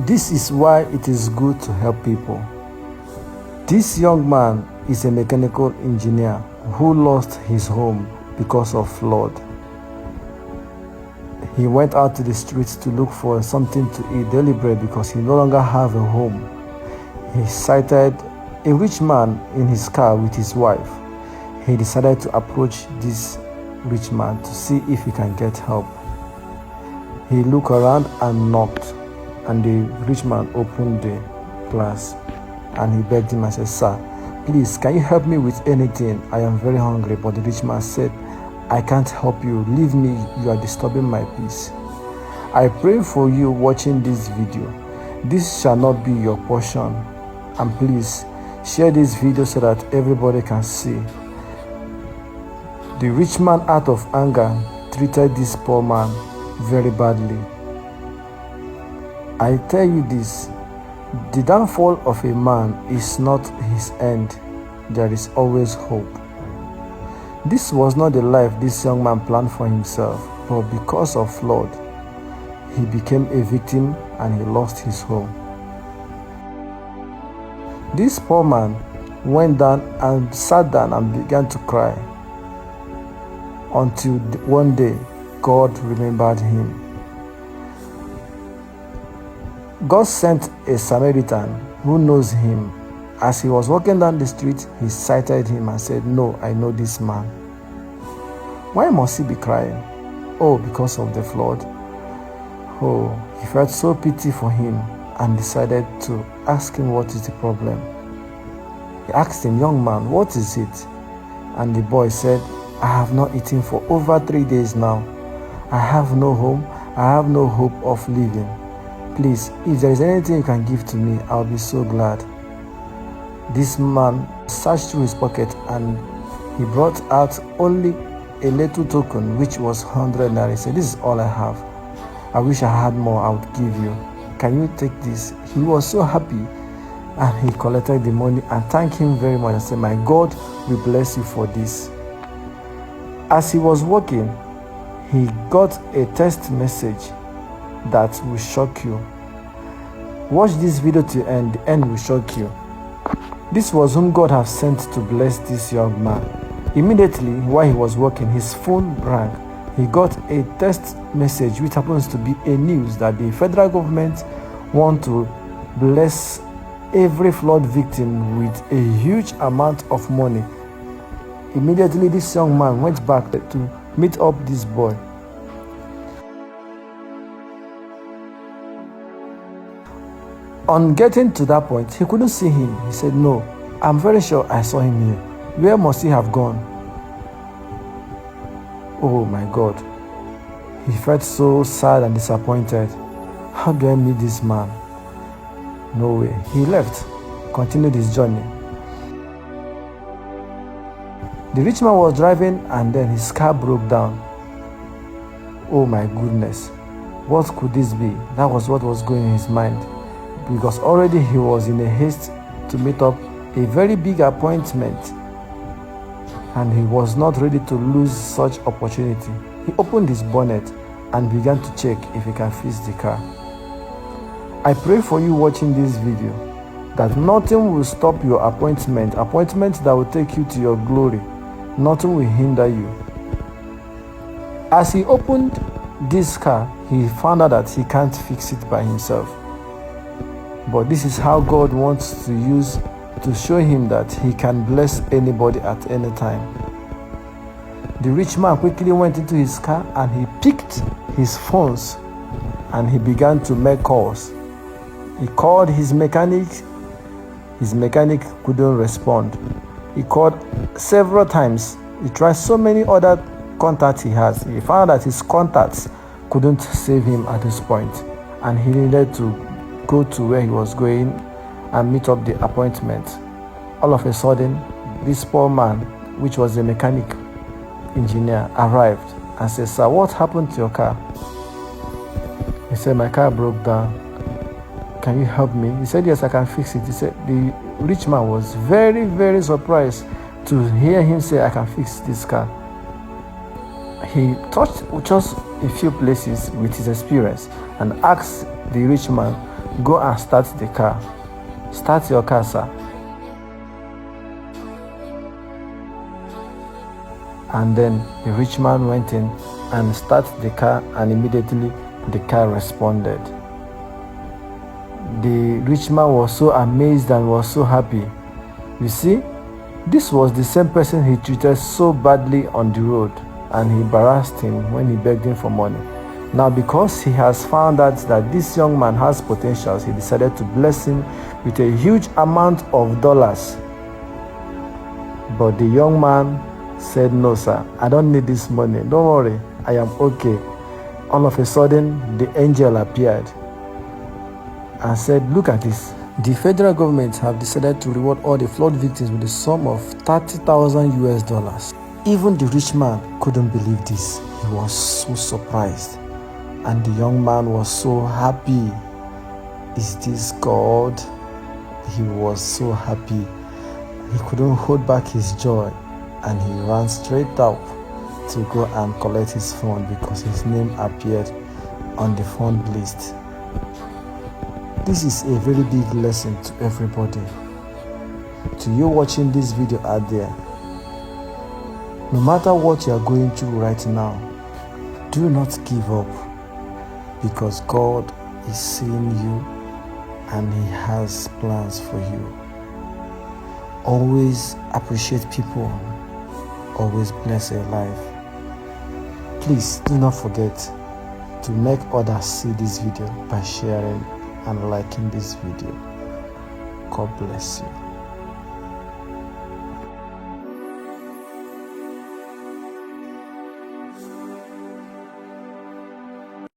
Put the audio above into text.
This is why it is good to help people. This young man is a mechanical engineer who lost his home because of flood. He went out to the streets to look for something to eat, daily bread, because he no longer have a home. He sighted a rich man in his car with his wife. He decided to approach this rich man to see if he can get help. He looked around and knocked, and the rich man opened the glass and he begged him and said, "Sir, please, can you help me with anything? I am very hungry." But the rich man said, "I can't help you. Leave me. You are disturbing my peace." I pray for you watching this video. This shall not be your portion. And please, share this video so that everybody can see. The rich man, out of anger, treated this poor man very badly. I tell you this, the downfall of a man is not his end. There is always hope. This was not the life this young man planned for himself, but because of flood, he became a victim and he lost his home. This poor man went down and sat down and began to cry until one day God remembered him. God sent a Samaritan who knows him. As he was walking down the street, he sighted him and said, "No, I know this man." Why must he be crying? Oh, because of the flood. Oh, he felt so pity for him and decided to ask him what is the problem. He asked him, "Young man, what is it?" And the boy said, "I have not eaten for over 3 days now. I have no home. I have no hope of living. Please, if there is anything you can give to me, I'll be so glad." This man searched through his pocket and he brought out only a little token, which was 100 naira. He said, "This is all I have. I wish I had more, I would give you. Can you take this?" He was so happy and he collected the money and thanked him very much and said, "My God will bless you for this." As he was walking, he got a text message that will shock you. Watch this video to the end. The end will shock you. This was whom God has sent to bless this young man. Immediately while he was walking, his phone rang. He got a text message which happens to be a news that the federal government want to bless every flood victim with a huge amount of money. Immediately this young man went back to meet up this boy. On getting to that point, he couldn't see him. He said, "No, I'm very sure I saw him here. Where must he have gone?" Oh my God. He felt so sad and disappointed. How do I meet this man? No way. He left, continued his journey. The rich man was driving and then his car broke down. Oh my goodness. What could this be? That was what was going in his mind. Because already he was in a haste to meet up a very big appointment and he was not ready to lose such opportunity. He opened his bonnet and began to check if he can fix the car. I pray for you watching this video that nothing will stop your appointment that will take you to your glory. Nothing will hinder you. As he opened this car, he found out that he can't fix it by himself. But this is how God wants to use to show him that he can bless anybody at any time. The rich man quickly went into his car and he picked his phones and he began to make calls. He called his mechanic. His mechanic couldn't respond. He called several times. He tried so many other contacts he has. He found that his contacts couldn't save him at this point and he needed to go to where he was going and meet up the appointment. All of a sudden, this poor man, which was a mechanic engineer, arrived and said, "Sir, what happened to your car?" He said, "My car broke down. Can you help me?" He said, "Yes, I can fix it." He said, the rich man was very, very surprised to hear him say, "I can fix this car." He touched just a few places with his experience and asked the rich man Go and start the car. Start your car, sir. And then the rich man went in and started the car, and immediately the car responded. The rich man was so amazed and was so happy. You see, this was the same person he treated so badly on the road, and he embarrassed him when he begged him for money. Now, because he has found out that this young man has potentials, he decided to bless him with a huge amount of dollars. But the young man said, "No, sir, I don't need this money. Don't worry, I am okay." All of a sudden, the angel appeared and said, "Look at this. The federal government have decided to reward all the flood victims with a sum of $30,000 US. Even the rich man couldn't believe this. He was so surprised. And the young man was so happy. Is this God? He was so happy. He couldn't hold back his joy, and he ran straight up to go and collect his fund because his name appeared on the fund list. This is a very big lesson to everybody. To you watching this video out there, no matter what you are going through right now, do not give up, because God is seeing you and He has plans for you. Always appreciate people. Always bless your life. Please do not forget to make others see this video by sharing and liking this video. God bless you.